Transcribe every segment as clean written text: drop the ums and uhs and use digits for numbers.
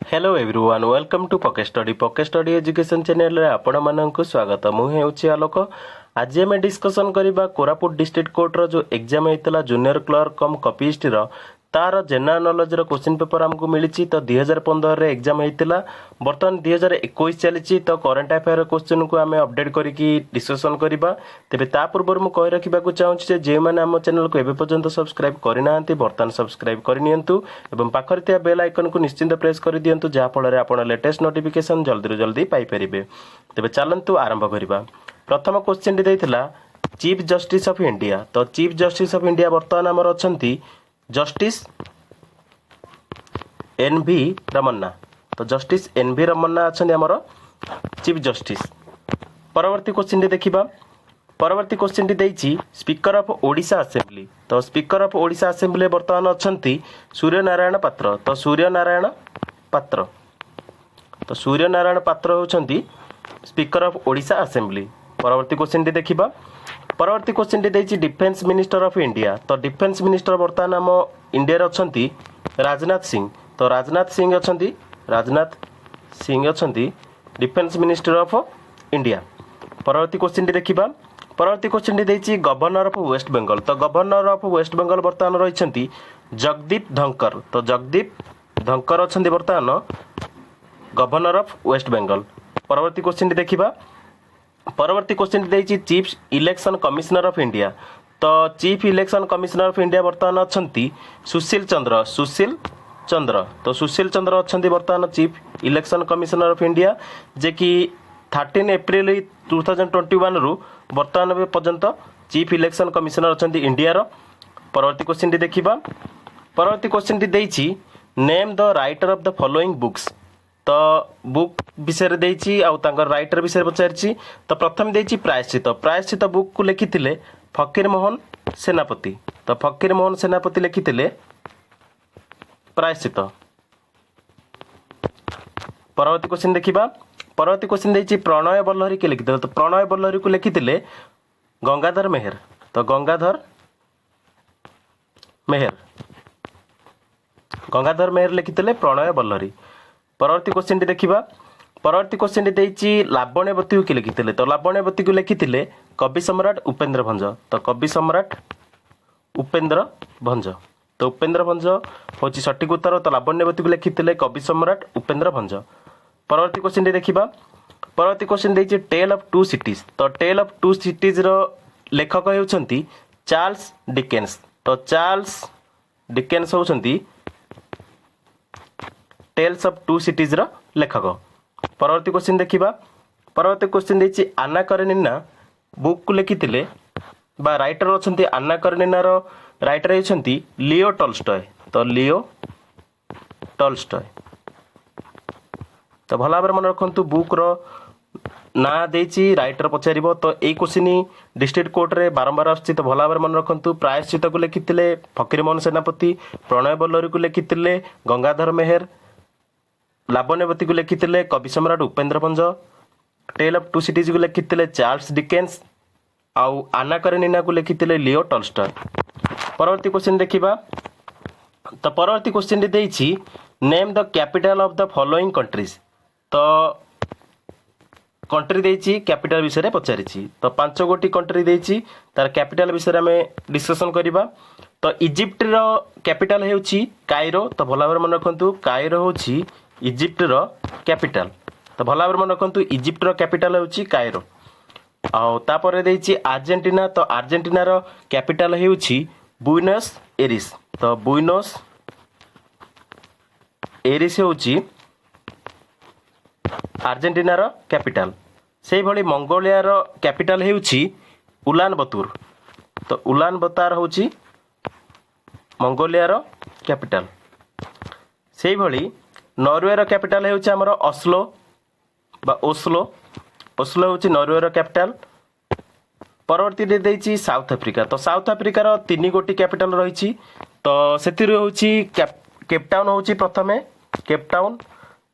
Hello everyone welcome to pocket study education channel रे आपण मानक स्वागत मु हेउछि आलोक। आज आम डिस्कसन करबा कोरापुट डिस्ट्रिक्ट कोर्ट रो जो एग्जाम हेतला जूनियर क्लर्क कम कपिस्ट रो तार जनरल नॉलेज रो क्वेश्चन पेपर हमको मिली। तो 2015 रे एग्जाम हेतला बर्तमान 2021 चली। तो करंट अफेयर क्वेश्चन को आम अपडेट करके डिस्कसन करबा। तेबे ता पूर्व मु कहि रखिबा को चाहूछि जे जे माने हम चैनल को एबे पर्यंत सब्सक्राइब करनांती बर्तमान सब्सक्राइब करनियंतु एवं पाखरे थिया बेल आइकन को निश्चिंत प्रेस कर दियंतु जहा फल रे आपण लेटेस्ट नोटिफिकेशन जल्दी जल्दी पाई परिबे। तेबे चलंतु आरंभ करबा। प्रथम क्वेश्चन दी दैथिला चीफ जस्टिस ऑफ इंडिया। तो चीफ जस्टिस ऑफ इंडिया बर्तमान हमर अछंती जस्टिस एन भी रमन्ना। तो जस्टिस एन भी रमन्ना अच्छा आमर चीफ जस्टिस। परवर्ती क्वेश्चन देखा। परवर्ती question T speaker of Odisha assembly. तो स्पीकर ऑफ ओडिशा असेंबली बर्तमान अच्छा सूर्य नारायण पात्र। तो सूर्य नारायण पात्र। तो सूर्य नारायण पात्र होउछंती स्पीकर ऑफ ओडिशा असेंबली। परवर्ती क्वेश्चन टी देखा। परवर्ती क्वेश्चन टी डिफेन्स मिनिस्टर ऑफ इंडिया। तो डिफेन्स मिनिस्टर बर्तमान आम इंडिया अछंती राजनाथ सिंह। तो राजनाथ सिंह अछंती राजनाथ सिंह अछंती डिफेन्स मिनिस्टर ऑफ इंडिया। परवर्ती क्वेश्चन टी देखा। परवर्ती क्वेश्चन टी गवर्नर ऑफ वेस्ट बंगाल। तो गवर्नर ऑफ वेस्ट बंगाल बर्तमान रही जगदीप धनकर। तो जगदीप धनकर अछंती बर्तमान गवर्नर ऑफ वेस्ट बंगाल। परवर्ती क्वेश्चन टी देखा। परवर्ती क्वेश्चन टी chief election commissioner of India. तो chief election commissioner of India बर्तमान अछंती सुशील चंद्र। सुशील चंद्र। तो सुशील चंद्र अछंती बर्तमान chief election commissioner of India जे कि 13 एप्रिल 2021 रु बर्तमान पर्यंत चीफ इलेक्शन कमिश्नर अछंती इंडिया रो। परवर्ती क्वेश्चन टी देखिबा। परवर्ती क्वेश्चन टी देछि name the writer of the following books. तो बुक विषय देछि आ तांकर राइटर विषय पचारछि। तो प्रथम देछि प्रायश्चित। प्रायश्चित बुक को लिखिथिले फकीर मोहन सेनापति। तो फकीर मोहन सेनापति लिखिथिले प्रायश्चित। परवर्ती क्वेश्चन देखिबा। परवर्ती क्वेश्चन देछि प्रणय बल्लहरी के लिखिथिले। तो प्रणय बल्लहरी को लिखिथिले गंगाधर मेहर। तो गंगाधर मेहर। गंगाधर मेहर लिखिथिले प्रणय बल्लहरी। परवर्ती क्वेश्चन देखिबा। परवर्ती क्वेश्चन देछि लावण्यवती को लिखिथिले। तो लावण्यवती को लिखिथिले कवि सम्राट उपेंद्र भंज। तो कवि सम्राट उपेंद्र भंज। तो उपेंद्र भंज होची सठिक उत्तर। तो लावण्यवती को लिखिथिले कवि सम्राट उपेंद्र भंज। परवर्ती क्वेश्चन देखिबा। परवर्ती क्वेश्चन देछि टेल ऑफ टू सिटीज। तो टेल ऑफ टू सिटीज रो लेखक हेउछंती चार्ल्स डिकेन्स। तो चार्ल्स डिकेन्स होउछंती टेल्स ऑफ टू सिटीज रो लेखक। परवर्ती क्वेश्चन देखिबा। परवर्ती क्वेश्चन देछि आना कारेनिना बुक को लिखिथिले बा राइटर अछंती आना कारेनिना रो राइटर हेउछंती लियो टॉल्स्टॉय। तो लियो टॉल्स्टॉय। तो भला भाबरे मन रखंतु बुक रो ना देछि राइटर पचारिबो। तो ए क्वेश्चन डिस्ट्रिक्ट कोर्ट रे बारंबार आछि। तो भला भाबरे मन रखंतु प्रायश्चित को लिखिथिले फकीर मोहन सेनापति। प्रणय बल्लहरी को लिखिथिले गंगाधर मेहर। लावण्यवती को लिखिथिले कवि सम्राट Upendra Bhanja. Tale of two cities को लिखिथिले चार्ल्स डिकेन्स। आउ आना कारेनिना को लिखिथिले लियो टॉल्स्टॉय। परवर्ती क्वेश्चन देखिबा। तो परवर्ती क्वेश्चन देछि name the capital of the following countries. तो कंट्री देछि कैपिटल विषय रे पचारिछि। तो 5 गोटी कंट्री देछि तार कैपिटल विषय में डिस्कशन करबा। तो इजिप्ट रो कैपिटल हेउछि कायरो। तो भला भाबरे मन रखंतु कायरो होछि इजिप्ट रो कैपिटल। तो भला भाबरे मन रखंतु इजिप्ट रो कैपिटल हेउछि कायरो। आ तापर देछि अर्जेंटीना। तो अर्जेंटीना रो कैपिटल हेउछि बुइनोस एरिस। तो बुइनोस एरिस होउछि अर्जेंटीना रो कैपिटल। सेही भली मंगोलिया रो कैपिटल हेउछि उलान बतूर। तो उलान बतार होउछि मंगोलिया रो कैपिटल। सेही भली नॉर्वे रो कैपिटल हेउछि हमर ओस्लो बा ओस्लो। ओस्लो होउछि नॉर्वे रो कैपिटल। परवर्ती देछि साउथ अफ्रीका। तो साउथ अफ्रीका रो 3 गोटी कैपिटल रहिछि। तो सेतिर होउछि केप टाउन होउछि प्रथमे केप टाउन।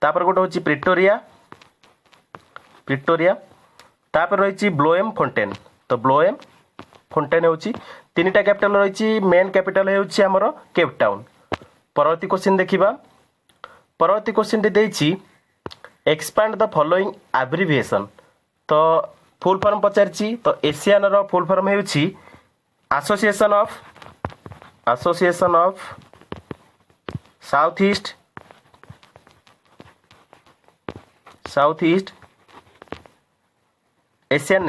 तापर गोटे होउछि प्रिटोरिया। प्रिटोरिया। तापर रहिछि ब्लोएम फोंटेन। तो ब्लोएम फोंटेन होउछि 3टा कैपिटल रहिछि। मेन कैपिटल हेउछि हमर केप टाउन। परवर्ती क्वेश्चन देखिबा। परवर्ती क्वेश्चन टी देछि एक्सपैंड द फॉलोइंग एब्रिविएशन तो फुल फॉर्म पचारछि तो एशियन रो फुल फॉर्म हेउछि association of south east Asian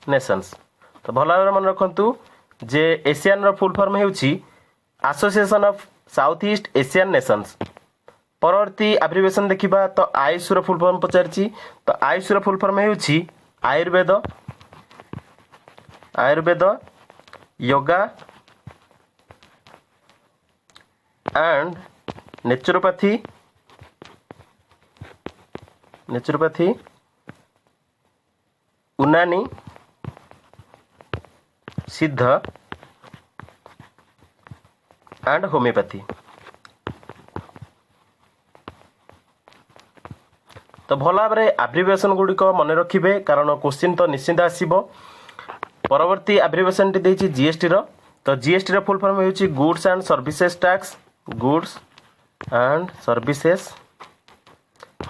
nations तो भल भाव मन रखु जे एशियन रो फुल फॉर्म हेउछि association of south east Asian nations. परवर्ती एब्रिविएशन देखिबा तो आयुष रो फुल फॉर्म पचारछि तो आयुष रो फुल फॉर्म हेउछि Ayurveda yoga and naturopathy Unani Siddha and homeopathy. तो भल भाव एब्रिविएशन गुड़िक मन रखिए कारण क्वेश्चन तो निश्चिंत आसब। परवर्ती एब्रिविएशन टी देछि जीएसटी रो तो जीएसटी रो फुल फॉर्म होछि गुड्स एंड सर्विसेज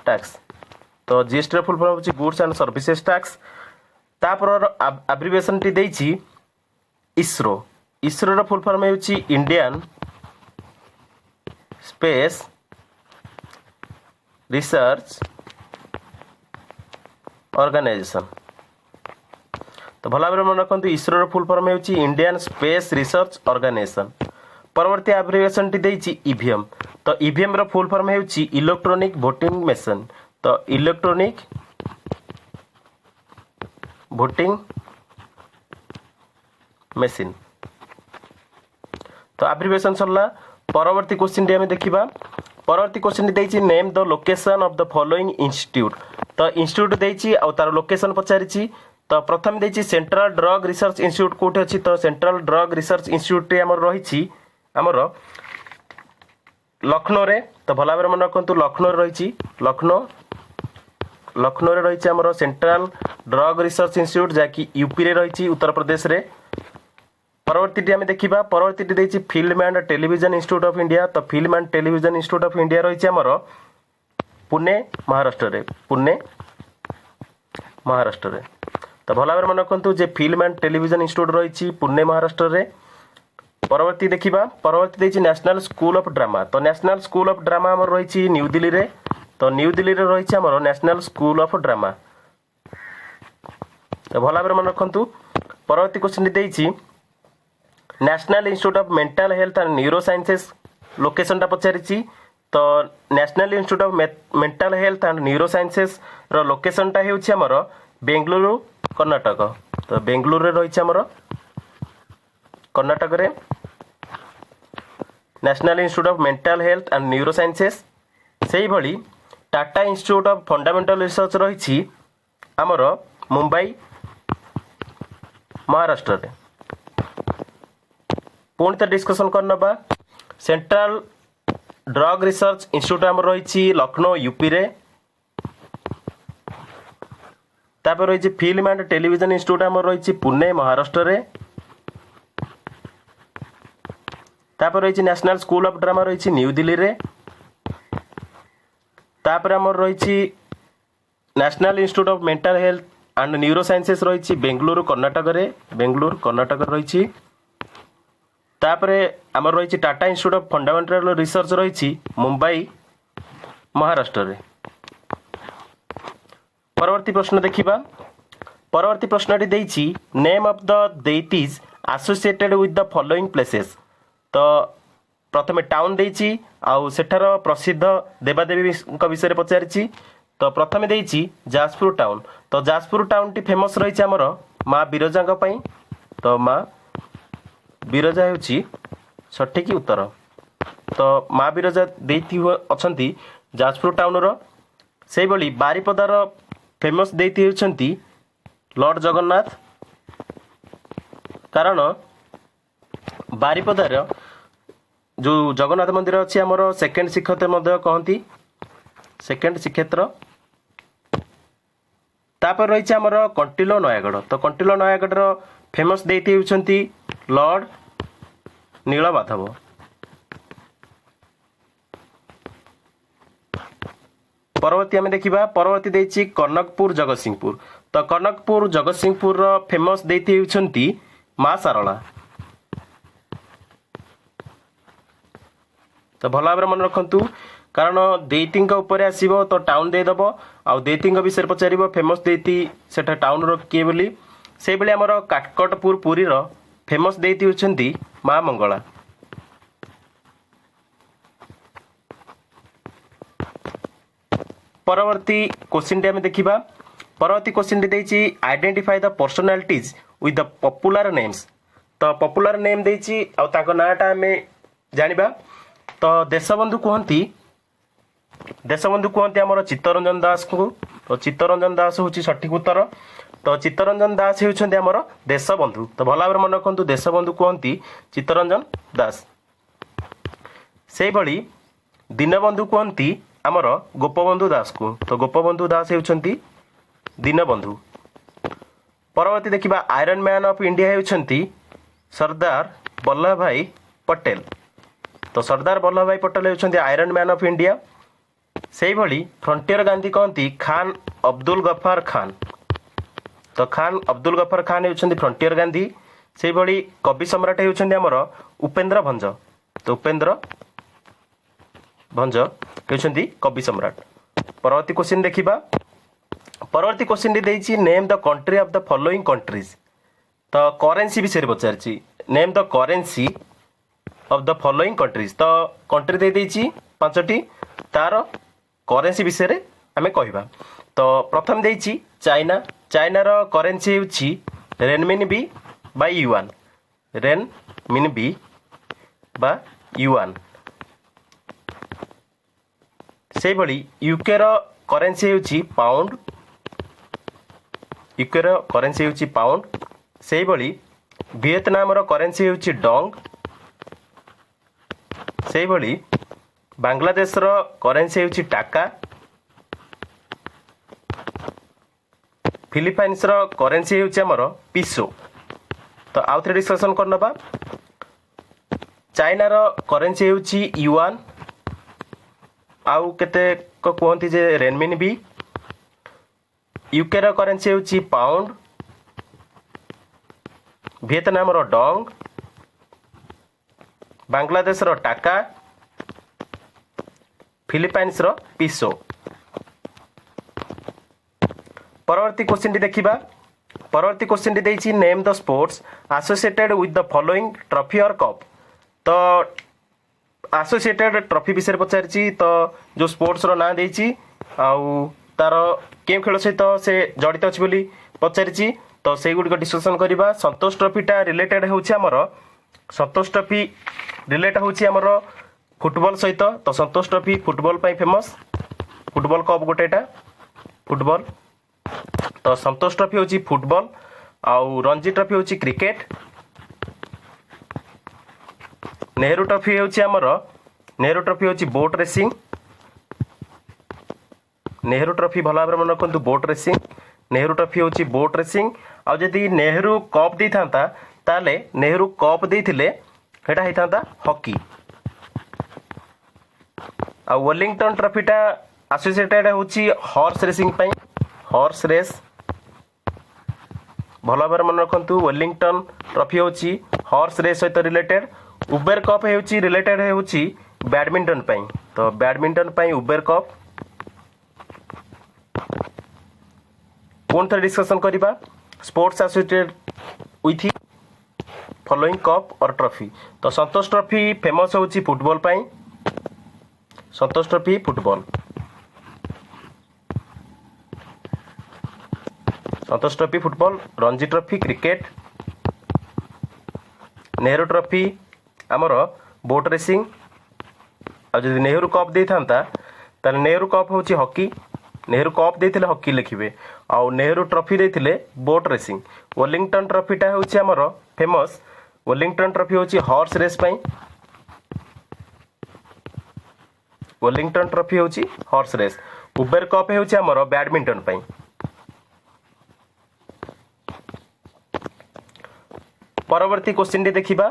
टैक्स तो जीएसटी रो फुल फॉर्म होछि गुड्स एंड सर्विसेज टैक्स। तापर एब्रिविएशन टी देछि इसरो रो फुल फॉर्म होछि इंडियन स्पेस रिसर्च ऑर्गेनाइजेशन। तो भल भाव मन रखु इसरो फुल फॉर्म होछि इंडियन स्पेस रिसर्च ऑर्गेनाइजेशन। परवर्ती एब्रिविएशन टी देछि ईवीएम तो ईवीएम रो फुल फॉर्म होछि इलेक्ट्रॉनिक वोटिंग मशीन तो इलेक्ट्रॉनिक वोटिंग मशीन। तो एब्रिविएशन सरला। परवर्ती क्वेश्चन टी हम देखिबा। परवर्ती क्वेश्चन टी देछि name the location of the following institute तो इंस्टीट्यूट देछि आ तार लोकेशन पचारिछि तो प्रथम देछि सेंट्रल ड्रग रिसर्च इंस्टीट्यूट कोठे अछि तो central drug research institute T हमर रहिछि हमर लखनऊ रे। तो भला भाव मन रखंतु लखनऊ रे रहिछि लखनऊ रे रहिछि हमर सेंट्रल ड्रग रिसर्च इंस्टीट्यूट जाकि यूपी रे रहिछि उत्तर प्रदेश रे। परवर्ती टी हम देखिबा। परवर्ती टी देछि film and television institute of India तो film and television institute of India रहिछि हमर पुणे महाराष्ट्र रे तो भल भाव मन रखु जे फिल्म एंड टेलीविजन इंस्टीट्यूट रही पुणे महाराष्ट्र रे। परवर्ती देखिबा। परवर्ती देछि नेशनल स्कूल ऑफ ड्रामा तो नेशनल स्कूल ऑफ ड्रामा हमर रही न्यू दिल्ली रे तो न्यू दिल्ली रे रही हमर नेशनल स्कूल ऑफ ड्रामा। तो भल भाव मन रखु। परवर्ती क्वेश्चन देछि national institute of mental health and neuro sciences location टा पचारिछि तो national institute of mental health and neuro sciences रो लोकेशन टा हेउछि हमर बेंगलुरु कर्नाटक तो बेंगलुरु रे रही हमर कर्नाटक रे national institute of mental health and neuro sciences. सेही भली Tata institute of fundamental research रही हमर मुंबई महाराष्ट्र रे। पुणी तो डिस्कशन करनबा सेंट्रल ड्रग रिसर्च इंस्टीट्यूट हमर रही लखनऊ यूपी रे। तापर रही फिल्म एंड टेलीविजन इंस्टीट्यूट हमर रही पुणे महाराष्ट्र रे। तापर रही नेशनल स्कूल ऑफ ड्रामा रही न्यू दिल्ली रे। तापर हमर रही national institute of mental health and neuro sciences रही बेंगलुरु कर्नाटक रही। तापरे हमर रही Tata institute of fundamental research रही मुंबई महाराष्ट्र रे। परवर्ती प्रश्न देखिबा। परवर्ती प्रश्नटी देछि name of the deities associated with the following places तो प्रथमे टाउन देछि आउ सेठार प्रसिद्ध देवादेवी विषय रे पचारिछि तो प्रथमे देछि जाजपुर टाउन तो जाजपुर टाउन टी फेमस रही हमर माँ बिरजा पई तो माँ बिरजा होछि सठिक उत्तर तो माँ बिरजा देती अछंती जाजपुर टाउन रो। सेही भली बारिपदार फेमस देती होछंती लॉर्ड जगन्नाथ कारण बारिपदार जो जगन्नाथ मंदिर अच्छी आमर सेकेंड श्रीक्षेत्र कहती सेकेंड श्रीक्षेत्र। तापर रही आमर कंटिलो नयागढ़ तो कंटिलो नयागढ़ फेमस देती होछंती लॉर्ड नीलमाधव परवर्ती आम देखा परवर्ती देती कनकपुर जगतसिंहपुर। तो कनकपुर जगतसिंहपुर फेमस देती माँ सारला। तो भल भाव मन रखु कारण देती आसो तो टाउन देदेव आउ देती विषय पचार फेमस देती से टाउन किए बोली से भाई आमर काकटपुर पुरी फेमस देती होती माँ मंगला। परवर्ती क्वेश्चन टी आम देखा परवर्ती क्वेश्चन टी देती identify the personalities with the popular names. तो पॉपुलर नेम देती नाटा आम जानिबा। तो देशबंधु कहते आमर चित्तरंजन दास को। तो चित्तरंजन दास हूँ सठिक उत्तर। तो चित्तरंजन दास होउछन्ते आमर देशबंधु। तो भल भाव मन रखु देशबंधु कहती चित्तरंजन दास। से भली दीनबंधु कहती आमर गोपबंधु दास को। तो गोपबंधु दास होउछन्ती दीनबंधु। परवर्ती देखिबा आयरन मैन ऑफ इंडिया होउछन्ती सरदार वल्लभ भाई पटेल। तो सरदार वल्लभ भाई पटेल होउछन्ती आयरन मैन ऑफ इंडिया। से भली फ्रंटियर गांधी कहती खान अब्दुल गफ्फार खान। तो खान अब्दुल गफ्फार खान होउछन्ती फ्रंटियर गांधी। से भली कवि सम्राट होउछन्ती आमर उपेंद्र भंज। तो उपेंद्र भंज होउछन्ती कवि सम्राट। परवर्ती क्वेश्चन देखिबा परवर्ती क्वेश्चन देइछि name the country of the following countries. तो करेंसी विषय पचारछि name the currency of the following countries. तो कंट्री दे देइछि पांचटी तार करेंसी विषय आमे कहबा। तो प्रथम देइछि चाइना। चाइना रो करेंसी होछि रेनमिनबी बा युआन। रेनमिनबी बा युआन। से भली यूके रो करेंसी होछि पाउंड। यूके रो करेंसी होछि पाउंड। से भली वियतनाम रो करेंसी होछि डोंग। से भली बांग्लादेश रो करेंसी होछि टाका। फिलिपाइन्स रो करेंसी होछि हमर पिसो। तो आउ थे डिस्कशन करनबा चाइना रो करेंसी होछि युआन। आउ केते को कहंती जे रेनमिनबी। यूके रो करेंसी होछि पाउंड। वियतनाम रो डोंग। बांग्लादेश रो टाका। फिलिपाइन्स रो पिसो। परवर्ती क्वेश्चन देखिबा परवर्ती क्वेश्चन देइछि name the sports associated with the following trophy और कप। तो एसोसिएटेड ट्रॉफी विषय पचारछि। तो जो स्पोर्ट्स रो ना देइछि आउ तार केम खेल सहित से जड़ित अछि बोली पचारछि। तो से गुडी डिस्कशन करबा। संतोष ट्रॉफीटा रिलेटेड होछि हमर संतोष ट्रॉफी रिलेट होछि हमर फुटबॉल सहित। तो संतोष ट्रॉफी फुटबॉल पाई फेमस। फुटबॉल कप गोटेटा फुटबॉल। तो संतोष ट्रॉफी होछि फुटबॉल आउ रणजी ट्रॉफी होछि क्रिकेट। नेहरू ट्रॉफी होछि हमर नेहरू ट्रॉफी होछि बोट रेसिंग। नेहरू ट्रॉफी भला भाव मन रखु बोट रेसिंग। नेहरू ट्रॉफी होछि बोट रेसिंग। आ जदि नेहरू कप दै थांता ताले नेहरू कप देथिले हेटा हे थांता हॉकी। आ वेलिंगटन ट्रॉफीटा एसोसिएटेड होछि हॉर्स रेसिंग पई। हॉर्स रेस भल भाव मन रखु वेलिंगटन ट्रॉफी होछि हॉर्स रेस सहित रिलेटेड। उबेर कप होछि रिलेटेड होछि बैडमिंटन पई। तो बैडमिंटन पई उबेर कप। कोन थे डिस्कशन करिबा sports associated with following cup और ट्रॉफी। तो संतोष ट्रॉफी फेमस होछि फुटबॉल पई। Santosh trophy football. Santosh trophy football. Ranji trophy cricket. Nehru trophy आमर बोट रेसिंग। आ जदि नेहरू कप दे थांता ताले नेहरू कप होछि हॉकी। नेहरू कप देथिले हॉकी लिखिबे। आ नेहरू ट्रॉफी देथिले बोट रेसिंग। वेलिंगटन ट्रॉफीटा होछि आमर फेमस। वेलिंगटन ट्रॉफी होछि हॉर्स रेस पई। वेलिंगटन ट्रॉफी होछि हॉर्स रेस। उबेर कप होछि आमर बैडमिंटन पई। परवर्ती क्वेश्चन देखिबा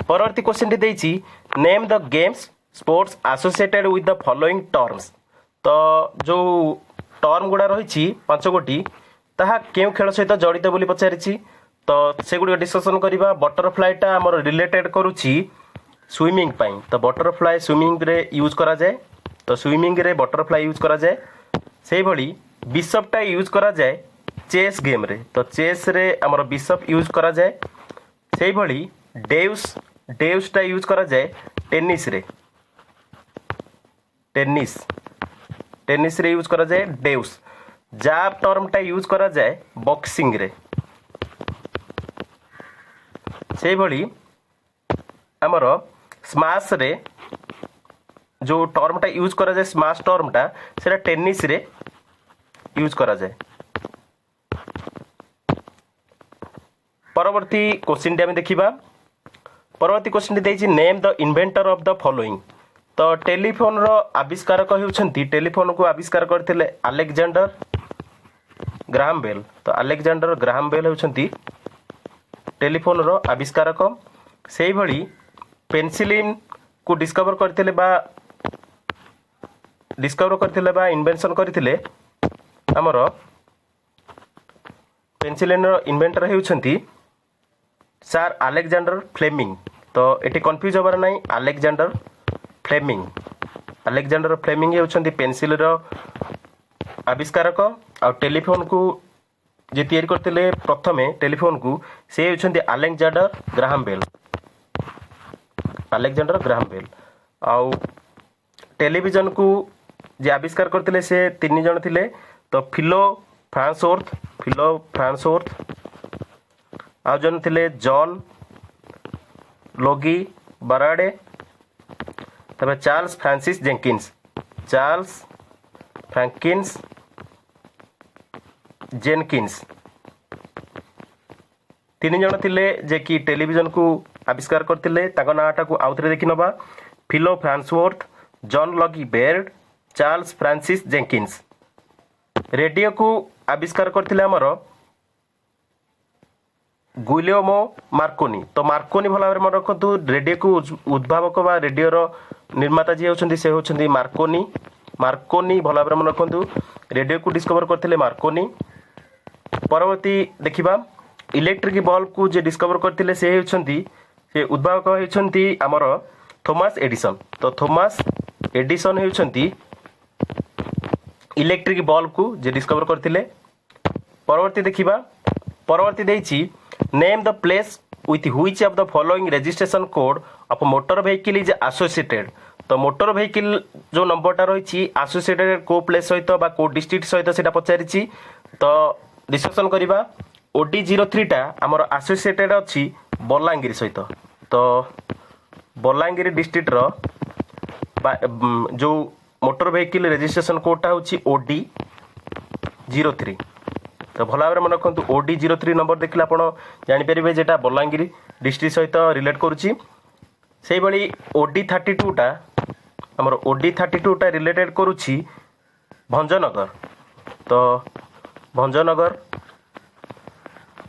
परवर्ती क्वेश्चन देइछि name the games sports associated with the following terms. तो जो टर्म गुड़ा रही 5 गोटी ताहा केउं खेल सहित जड़ित बोली पचारिछि तो सेगुड़ी डिस्कसन करवा बटरफ्लाईटा आमर रिलेटेड करुच्ची स्विमिंग पाई तो बटरफ्लाई स्विमिंग रे यूज करा जाए तो स्विमिंग रे बटरफ्लाई यूज करा जाए से भली बिशपटा यूज करा जाए चेस गेम रे तो चेस रे आमर बिशप यूज करा जाए से भली डेउसटा यूज करा जाए टेनिस रे टेनिस रे यूज करा जाए डेउस जाब टर्मटा यूज करा जाए बॉक्सिंग रे से भली आमर स्माश रे जो टर्मटा यूज करा जाए स्माश टर्मटा सेटा टेनिस रे यूज करा जाए। परवर्ती क्वेश्चन टी आम देखिबा परवर्ती क्वेश्चन टी देछि name the inventor of the following तो टेलीफोन रो आविष्कारक हेउछंती टेलीफोन को आविष्कार करथिले अलेक्जेंडर ग्राहम बेल तो अलेक्जेंडर ग्राहम बेल हेउछंती टेलीफोन रो आविष्कारक सेही भली पेनिसिलिन को डिस्कवर करथिले बा इन्वेंशन करथिले हमर पेनिसिलिन रो इन्वेंटर हेउछंती सर अलेक्जेंडर फ्लेमिंग तो एटी कंफ्यूज होबार नाही अलेक्जेंडर फ्लेमिंग हेउछंती पेनिसिल रो आविष्कारक आ टेलीफोन को जे तैयारी करथिले प्रथमे टेलीफोन को से हेउछंती अलेक्जेंडर ग्राहम बेल आ टेलीविजन को जे आविष्कार करथिले से 3 जण थिले तो फिलो फ्रांसवर्थ आ जन थिले जॉन लोगी बराडे तबे चार्ल्स फ्रांसिस जेनकिंस 3 जण थिले जे कि टेलीविजन को आविष्कार करथिले ताको नाटा को आउथरे देखि नबा फिलो फ्रांसवर्थ जॉन लॉगी बेर्ड चार्ल्स फ्रांसिस जेनकिंस। रेडियो को आविष्कार करथिले हमर गुलियोमो मार्कोनी तो मार्कोनी भला भाବରେ मन रखतु रेडियो को उद्भावक बा रेडियो रो निर्माता जी होछंती से होछंती मार्कोनी भला भाବରେ मन रखतु रेडियो को डिस्कवर करथिले मार्कोनी। परवर्ती देखिबा इलेक्ट्रिक बल्ब को जे डिस्कवर करथिले से होछंती से उद्भावक होछंती हमर थॉमस एडिसन तो थॉमस एडिसन होछंती इलेक्ट्रिक बल्ब को जे डिस्कवर करथिले। परवर्ती देखिबा परवर्ती देछि name the place with which of the following registration code of motor vehicle is associated तो मोटर व्हीकल जो नंबरटा रही एसोसिएटेड को प्लेस सहित बा को डिस्ट्रिक्ट सहित सेटा पचारिछि तो डिस्कशन करबा OD03 टा हमर एसोसिएटेड अछि बलांगीर सहित तो बलांगीर डिस्ट्रिक्ट रो जो मोटर व्हीकल रजिस्ट्रेशन कोडटा होछि OD03 तो भला भाବରେ मन रखतु OD03 नंबर देखले आपण जानि परिबे जेटा बलांगीर डिस्ट्रिक्ट सहित रिलेट करूछि सेही भली OD32 टा हमर OD32 टा रिलेटेड करूछि भंजनगर तो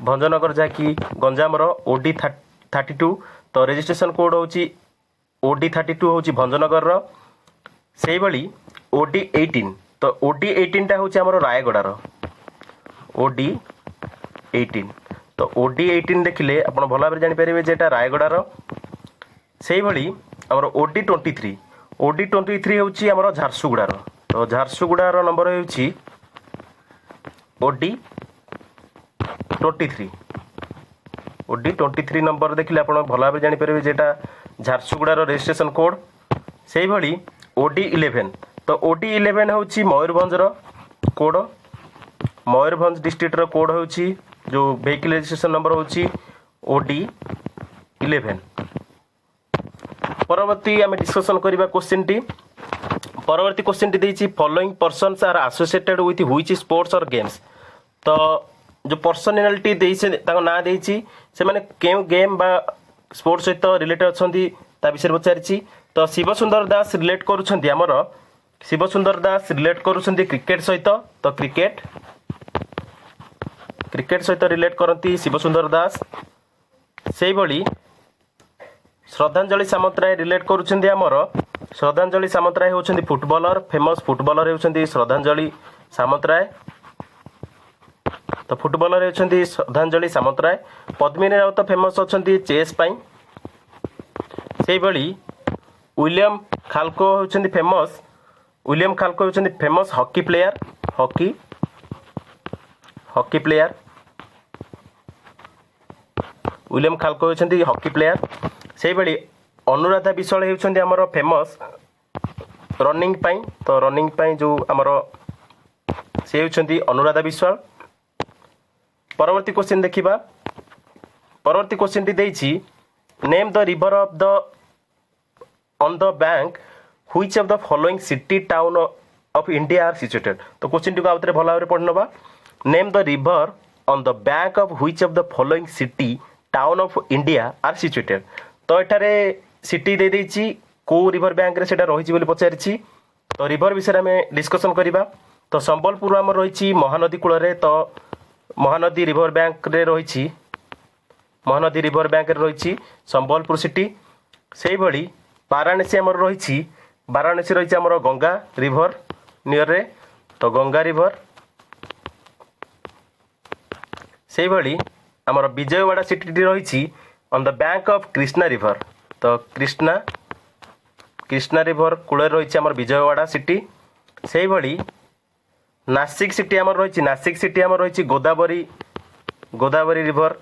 भंजनगर जाकि गंजाम रो OD32 तो रजिस्ट्रेशन कोड होछि OD32 होछि भंजनगर रो सेही भली OD18 तो OD18 टा होछि हमर रायगडा रो OD18 तो OD18 देखिले आपण भला भाବରେ जानि परिबे जेटा रायगडा रो सेही भली हमर OD23 होछि हमर झारसुगुडा रो तो झारसुगुडा रो नंबर होछि OD23 नंबर देखिले आपण भला भाବରେ जानि परिबे जेटा झारसुगुडा रो रजिस्ट्रेशन कोड सेही भली OD11 तो OD11 होछि मयूरभंज रो कोड मयूरभंज डिस्ट्रिक्ट रो कोड होछि जो व्हीकल रजिस्ट्रेशन नंबर होछि OD11। परवर्ती आम डिस्कशन करबा क्वेश्चन टी परवर्ती क्वेश्चन टी देछि following persons are associated with which sports और गेम्स तो जो पर्सनालिटी देछि ताको ना देछि से माने केउ गेम बा स्पोर्ट्स सहित रिलेटेड अछंती ता विषय पचारिछि तो शिवसुंदर दास रिलेट करूछंती हमर शिवसुंदर दास रिलेट करूछंती क्रिकेट सहित तो क्रिकेट सहित रिलेट करती शिवसुंदर दास से भली श्रद्धांजलि सामंतराय रिलेट करूछंती हमर श्रद्धांजलि सामंतराय होउछन्ती फुटबॉलर, फेमस फुटबॉलर होउछन्ती श्रद्धांजलि सामंतराय। तो फुटबॉलर होउछन्ती श्रद्धांजलि सामंतराय। पद्मिनी राउत फेमस अछन्ती चेस पई। सेही भली विलियम खाल्को होउछन्ती फेमस, विलियम खाल्को होउछन्ती famous hockey player, hockey player. William Xalxo होउछन्ती हॉकी प्लेयर। सेही भली अनुराधा विश्वाल होउछन्ती हमर फेमस रनिंग पई। तो रनिंग पई जो हमर से होउछन्ती अनुराधा विश्वाल। परवर्ती क्वेश्चन देखिबा। परवर्ती क्वेश्चन टी देइछि name the river of the on the bank which of the following city town of India are situated. तो क्वेश्चन टी को आउतरे भला भाबरे पढ नबा। Name the river on the bank of which of the following city town of India are situated. तो एठारे सिटी दे देइछि को रिवर बैंक रे सेटा रहिछि बोली पचारिछि। तो रिवर विषय में डिस्कशन करिबा। तो संबलपुर हमर रहिछि महानदी कूल रे। तो महानदी रिवर बैंक रे रहिछि, महानदी रिवर बैंक रे रहिछि संबलपुर सिटी। सेही भली वाराणसी हमर रहिछि, वाराणसी रहिछि हमर गंगा रिवर नियर रे। तो गंगा रिवर। सेही भली हमर विजयवाड़ा सिटी रहिछि on the bank of Krishna river. तो कृष्णा रिवर कूल रहिछि हमर विजयवाड़ा सिटी। सेही भली नासिक सिटी हमर रहिछि, नासिक सिटी हमर रहिछि गोदावरी, गोदावरी रिवर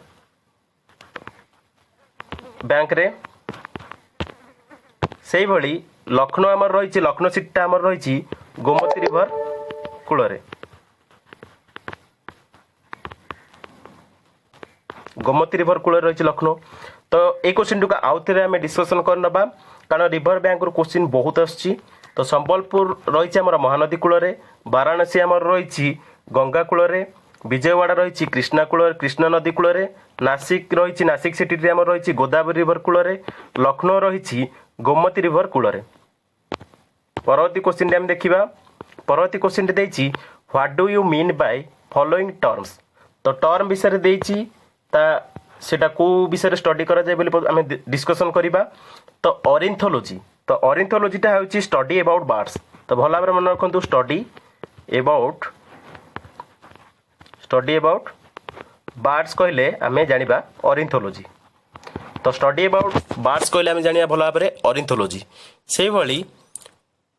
बैंक रे। सेही भली लखनऊ हमर रहिछि, लखनऊ सिटी हमर रहिछि गोमती रिवर कूल रे, गोमती रिवर कूल रहिछि लखनऊ। तो ए क्वेश्चन को आउथरे हमें डिस्कशन कर नबा, कारण रिवर बैंक रो क्वेश्चन बहुत आछि। तो संबलपुर रहिछि हमर महानदी कूल रे, वाराणसी हमर रहिछि गंगा कूल रे, विजयवाड़ा रहिछि कृष्णा कूल, कृष्णा नदी कूल रे, नासिक रहिछि, नासिक सिटी रे हमर रहिछि गोदावरी रिवर कूल रे, लखनऊ रहिछि गोमती रिवर कूल रे। परवर्ती क्वेश्चन हम देखिबा। परवर्ती क्वेश्चन देइछि what do you mean by following terms. तो टर्म विषय देइछि ता सेटा को विषय स्टडी करा जाय बोली हमें डिस्कशन करिबा। तो ऑर्निथोलॉजी, तो ऑर्निथोलॉजी टा होछि स्टडी अबाउट बर्ड्स। तो भला भाबरे मन रखंतु स्टडी अबाउट बर्ड्स कहले हमें जानिबा ऑर्निथोलॉजी। तो स्टडी अबाउट बर्ड्स कहले हमें जानिबा भला भाबरे ऑर्निथोलॉजी। सेही भली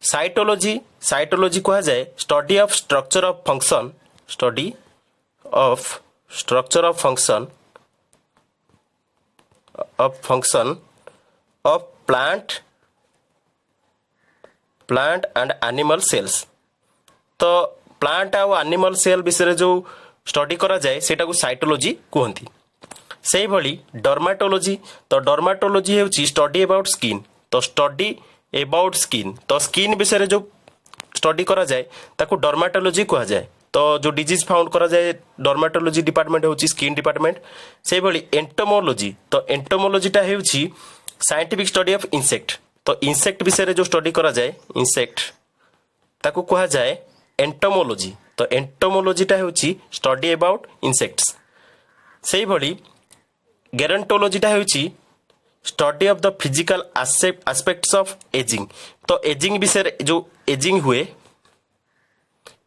साइटोलॉजी, साइटोलॉजी कहा जाए study of structure of function, study of structure of function of plant and animal cells. तो प्लांट और एनिमल सेल विषय जो स्टडी करा जाए सेटा को साइटोलॉजी कहती। सेही भली डर्माटोलॉजी, तो डर्माटोलॉजी हेउची स्टडी अबाउट स्किन। तो स्टडी अबाउट स्किन, तो स्किन विषय जो स्टडी करा जाए ताको डर्माटोलॉजी कहा जाए। तो जो डिजीज फाउंड करा जाए डर्माटोलॉजी डिपार्टमेंट होची स्किन डिपार्टमेंट। सेही भली एंटोमोलॉजी, तो एंटोमोलॉजीटा हेउची साइंटिफिक स्टडी ऑफ इंसेक्ट। तो इंसेक्ट विषय जो स्टडी करा जाए इंसेक्ट ताको कहा जाए एंटोमोलॉजी। तो एंटोमोलॉजीटा हेउची स्टडी अबाउट इंसेक्ट्स। सेही भली गेरंटोलॉजीटा हेउची study of the physical aspects of ageing. तो एजिंग विषय जो एजिंग हुए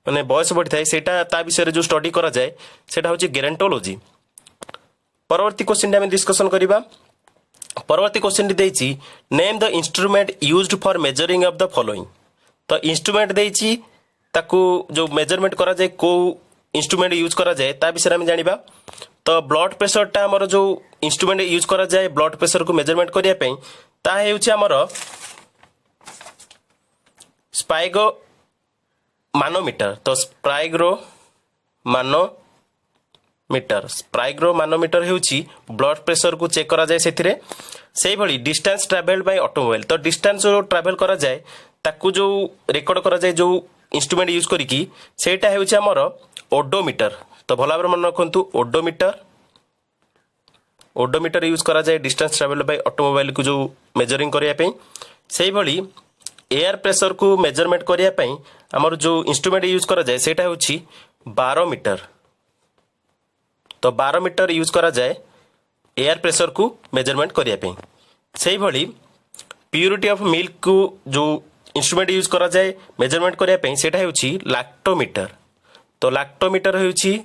माने बयस बढ़ी थाए सेटा ता विषय जो स्टडी करा जाए सेटा होची गेरंटोलॉजी। परवर्ती क्वेश्चन हम डिस्कशन करिबा। परवर्ती क्वेश्चन देइछि name the instrument used for measuring of the following. तो इंस्ट्रूमेंट देइछि ताकू जो मेजरमेंट करा जाए को इंस्ट्रूमेंट यूज करा जाए ता विषय में जानिबा। तो ब्लड प्रेशर टा हमर जो इंस्ट्रूमेंट यूज करा जाए ब्लड प्रेशर को मेजरमेंट करिया पई ता हेउछि हमर स्पाइगो मानोमीटर। तो स्पाइग्रो मानोमीटर हेउछि ब्लड प्रेशर को चेक करा जाए सेथिरे। सेही भली डिस्टेंस ट्रैवल बाय ऑटोमोबाइल, तो डिस्टेंस जो ट्रैवल करा जाए ताकू जो रिकॉर्ड करा जाए जो इंस्ट्रूमेंट यूज करिकी सेटा हेउछि हमर ओडोमीटर। तो भला भाबरे मन रखंतु ओडोमीटर यूज करा जाए डिस्टेंस ट्रैवल बाय ऑटोमोबाइल को जो मेजरिंग करिया पई। सेही भली एयर प्रेशर को मेजरमेंट करिया पई हमर जो इंस्ट्रूमेंट यूज करा जाए सेटा होछि बारोमीटर। तो बारोमीटर यूज करा जाए एयर प्रेशर को मेजरमेंट करिया पई। सेही भली प्यूरिटी ऑफ मिल्क को जो इंस्ट्रूमेंट यूज करा जाए मेजरमेंट करिया पई सेटा हेउची लैक्टोमीटर। तो लैक्टोमीटर हेउची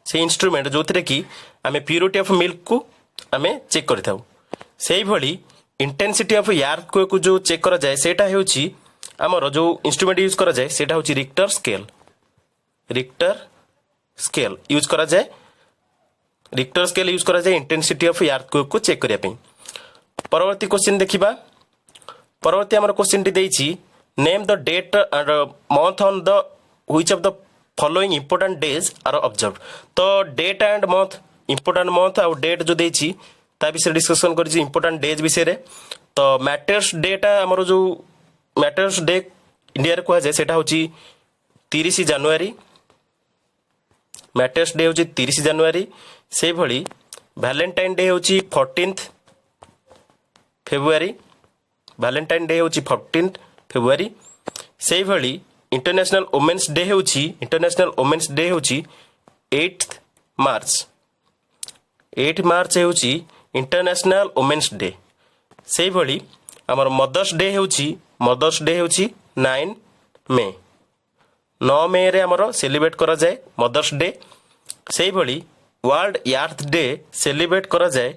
से इंस्ट्रूमेंट जो थिरे कि आमे प्यूरिटी ऑफ मिल्क को आमे चेक करथाउ। सेही भली इंटेंसिटी ऑफ यार्क को जो चेक करा जाए सेटा हेउची हमर जो इंस्ट्रूमेंट यूज करा जाए सेटा हेउची Richter scale. Richter scale use करा जाए, रिक्टर स्केल यूज करा जाए इंटेंसिटी ऑफ यार्क को चेक करिया पई। परवर्ती क्वेश्चन देखिबा। परवर्ती हमर क्वेश्चन टी देइछि name the date and month on the which of the following important days are observed. तो date and month, important month और डेट जो देइछि ता विषय डिस्कशन करिछि इंपोर्टेंट डेज विषय रे। तो मैटर्स डेटा हमर जो मैटर्स डे इंडिया रे कोहा जाय सेटा होछि 30 जनवरी। मैटर्स डे होछि 30 जनवरी। से भली वैलेंटाइन डे होछि 14 फेब्रुआरी। वैलेंटाइन डे होछि 14 फेब्रुआरी। से भली इंटरनेशनल वुमेन्स डे होछि, इंटरनेशनल वुमेन्स डे होछि 8 मार्च। 8 मार्च होछि इंटरनेशनल वुमेन्स डे। से भली हमर मदर्स डे होछि, मदर्स डे होछि 9 मे। 9 मे रे हमर सेलिब्रेट करा जाए मदर्स डे। से भली वर्ल्ड यार्थ डे सेलिब्रेट करा जाए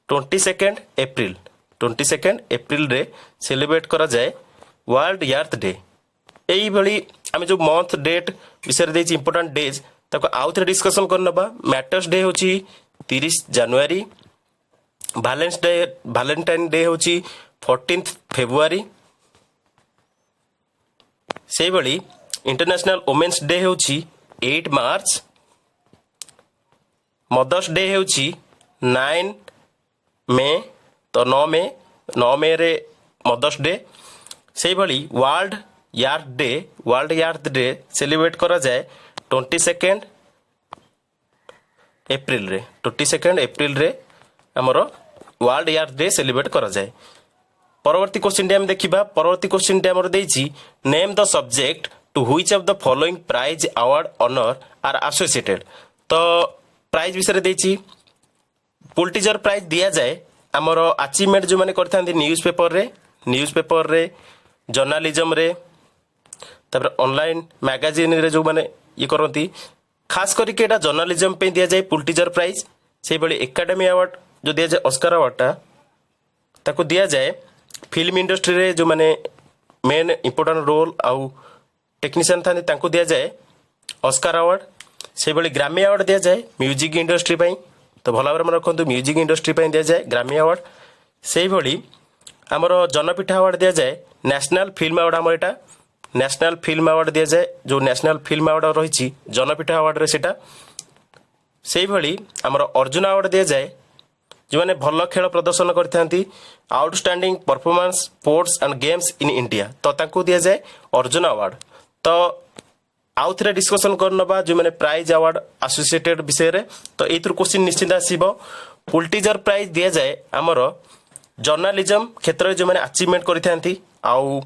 22 एप्रिल। 22 एप्रिल रे सेलिब्रेट करा जाए वर्ल्ड यार्थ डे। एई भली आमे जो मंथ डेट विषय देछि इंपोर्टेंट डेज ताको आउ थे डिस्कशन करनबा। मैटर्स डे होछि 30 जनवरी। वैलेंटाइन डे होछि 14 फेब्रुआरी। से भली इंटरनेशनल वुमेन्स डे होछि 8 मार्च। मदर्स डे होछि 9 मे। तो 9 मे रे मदर्स डे। से भली वर्ल्ड यार्थ डे सेलिब्रेट करा जाए 22 एप्रिल रे। 22 एप्रिल रे हमर वर्ल्ड यार्थ डे सेलिब्रेट करा जाए। परवर्ती क्वेश्चन हम देखिबा। परवर्ती क्वेश्चन हमर देछि name the subject to which of the following prize award honour are associated. तो प्राइज विषय देछि पुलिटिजर प्राइज दिया जाए हमर अचीवमेंट जो माने करथांती न्यूज़ पेपर रे जर्नलिज्म रे तापर ऑनलाइन मैगजीन रे जो माने ये करंती खास करके एटा जर्नलिज्म पे दिया जाए पुलिटिजर प्राइज। से बड़ी एकेडमी अवार्ड जो दिया जाए ऑस्कर अवार्डटा ताको दिया जाए फिल्म इंडस्ट्री रे जो माने मेन इंपोर्टेंट रोल आउ टेक्नीशियन थाने तांको दिया जाए ऑस्कर अवार्ड। से बड़ी ग्रामी अवार्ड दिया जाए म्यूजिक इंडस्ट्री पई। तो भला भाବରେ मन रखंतु म्यूजिक इंडस्ट्री पई दिया जाए ग्रामी अवार्ड। से भली हमर जनपीठ अवार्ड दिया जाए नेशनल फिल्म अवार्ड। हमर एटा नेशनल फिल्म अवार्ड दिया जाए जो नेशनल फिल्म अवार्ड रही जनपीठ अवार्ड रे सेटा। से भली हमर अर्जुन अवार्ड दिया जाए जो माने भल खेल प्रदर्शन करथांती outstanding performance sports and games in India. तो तांको दिया जाए अर्जुन अवार्ड। तो आउ थे डिस्कशन करनबा जो माने प्राइज अवार्ड एसोसिएटेड विषय रे। तो एथुर क्वेश्चन निश्चित आसीबो। पुलिटिजर प्राइज दिया जाए हमर जर्नलिज्म क्षेत्र में जो माने अचीवमेंट करथांती आउ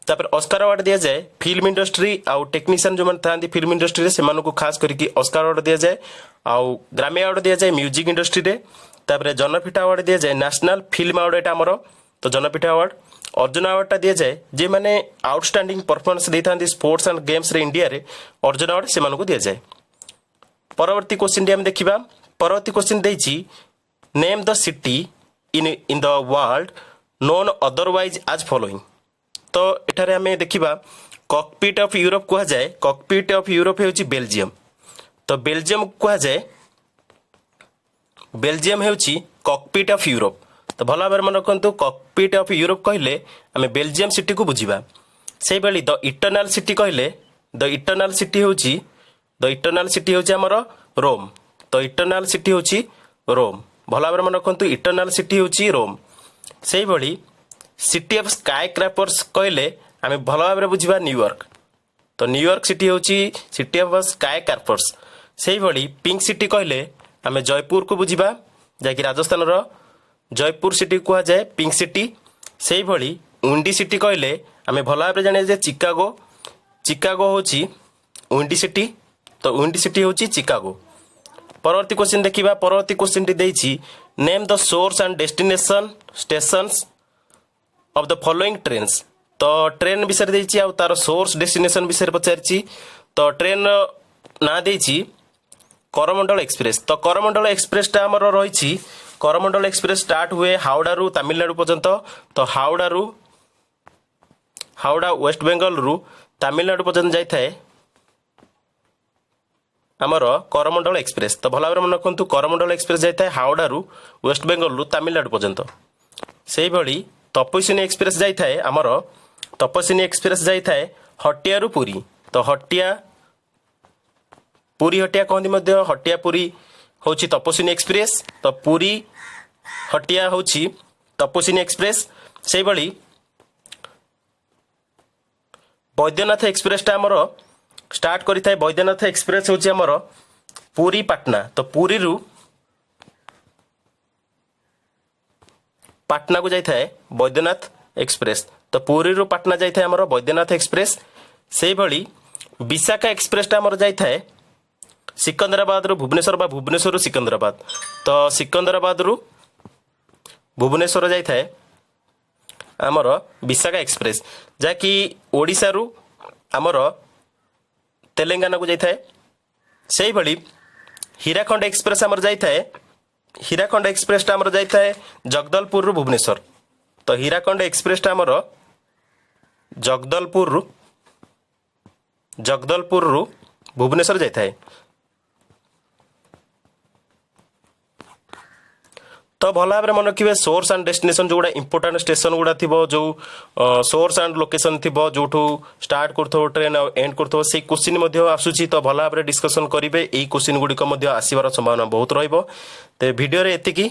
तापर ऑस्कर अवार्ड दिया जाए फिल्म इंडस्ट्री आउ टेक्नीशियन जो माने थांती फिल्म इंडस्ट्री रे सेमानु को खास करके ऑस्कर अवार्ड दिया जाए। आउ ग्रामी अवार्ड दिया जाए म्यूजिक इंडस्ट्री रे। तापर जनपीठ अवार्ड दिया जाए नेशनल फिल्म अवार्ड एटा हमर। तो जनपीठ अवार्ड अर्जुन अवार्डटा दिया जाए जे माने आउटस्टैंडिंग परफॉर्मेंस देथांती स्पोर्ट्स एंड गेम्स रे इंडिया रे अर्जुन अवार्ड सेमानु को दिया जाए। परवर्ती क्वेश्चन हम देखिबा। परवर्ती क्वेश्चन देछि name the city in the world known otherwise as following. तो एठारे हमें देखिबा कॉकपिट ऑफ यूरोप कहा जाए। कॉकपिट ऑफ यूरोप हेउची बेल्जियम। तो बेल्जियम कहा जाए बेल्जियम हेउची कॉकपिट ऑफ यूरोप। तो भला भाବରେ मन रखंतु कॉकपिट ऑफ यूरोप कहले हमें बेल्जियम सिटी को बुझिबा। सेही बेली द इटर्नल सिटी कहले द इटर्नल सिटी होची हमर रोम। तो इटर्नल सिटी होची रोम। भला भाବରେ मन रखंतु इटर्नल सिटी होची रोम। सेही बेली सिटी ऑफ स्काई क्रैपर्स कहले हमें भला भाବରେ बुझिबा न्यूयॉर्क। तो न्यूयॉर्क सिटी होची सिटी ऑफ स्काई क्रैपर्स। सेही बेली पिंक सिटी कहले हमें जयपुर को बुझिबा जाकि राजस्थान रो जयपुर सिटी कहा जाए पिंक सिटी। से भली विंडी सिटी कहले आम भल भाव जाने जे चिकागो। चिकागो होची विंडी सिटी। तो विंडी सिटी होची चिकागो। परवर्ती क्वेश्चन देखिबा। परवर्ती क्वेश्चन टी देछि name the source and destination stations of the following trains तो ट्रेन विषय देछि आ तार सोर्स डेस्टिनेशन विषय पचारिछि तो ट्रेन ना देछि करमंडल एक्सप्रेस तो करमंडल एक्सप्रेस टा हमर रहिछि करमंडल एक्सप्रेस स्टार्ट हुए हावड़ा रु तमिलनाडु पर्यंत तो हावड़ा वेस्ट बेंगल रु तमिलनाडु पर्यंत जाई थाए आमर करमंडल एक्सप्रेस तो भल भाव मन रखु करमंडल एक्सप्रेस जाई थाए हावड़ा रु वेस्ट बेंगल रु तमिलनाडु पर्यंत सेही भली तपस्विनी एक्सप्रेस जाई थाए आमर तपस्विनी एक्सप्रेस जाई थाए हटिया रु पुरी तो हटिया पुरी हटिया कहती मध्य हटिया पुरी होची तपस्विनी एक्सप्रेस तो पुरी हटिया होची तपस्विनी एक्सप्रेस से भली बैद्यनाथ एक्सप्रेस टा हमर स्टार्ट करि थाए बैद्यनाथ एक्सप्रेस होची हमर पुरी पाटना तो पुरी रु पाटना को जाई थाए बैद्यनाथ एक्सप्रेस तो पुरी रु पाटना जाई थाए हमर बैद्यनाथ एक्सप्रेस से भली विशाखा एक्सप्रेस टा हमर जाई थाए सिकंदराबाद रु भुवनेश्वर बा भुवनेश्वर रु सिकंदराबाद तो सिकंदराबाद रु भुवनेश्वर जाई थाए आमर विशाखा एक्सप्रेस जाकि ओडिशा रु आमर तेलंगाना को जाई थाए सेही भली हीराखंड एक्सप्रेस आमर जाई थाए हीराखंड एक्सप्रेस टा आमर जाई थाए जगदलपुर रु भुवनेश्वर तो हीराखंड एक्सप्रेस टा आमर जगदलपुर रु भुवनेश्वर जाई थाए तो भल भाव मन रखिए सोर्स एंड डेस्टिनेशन जो इंपोर्टाट स्टेशन गुड़ा थी जो सोर्स एंड लोकेशन थी जो स्टार्ट कर ट्रेन एंड कर से क्वेश्चन आसूसी तो भल भाव डिस्कसन करेंगे यही क्वेश्चन गुड़िक आसबार संभावना बहुत रही वीडियो एतिकी।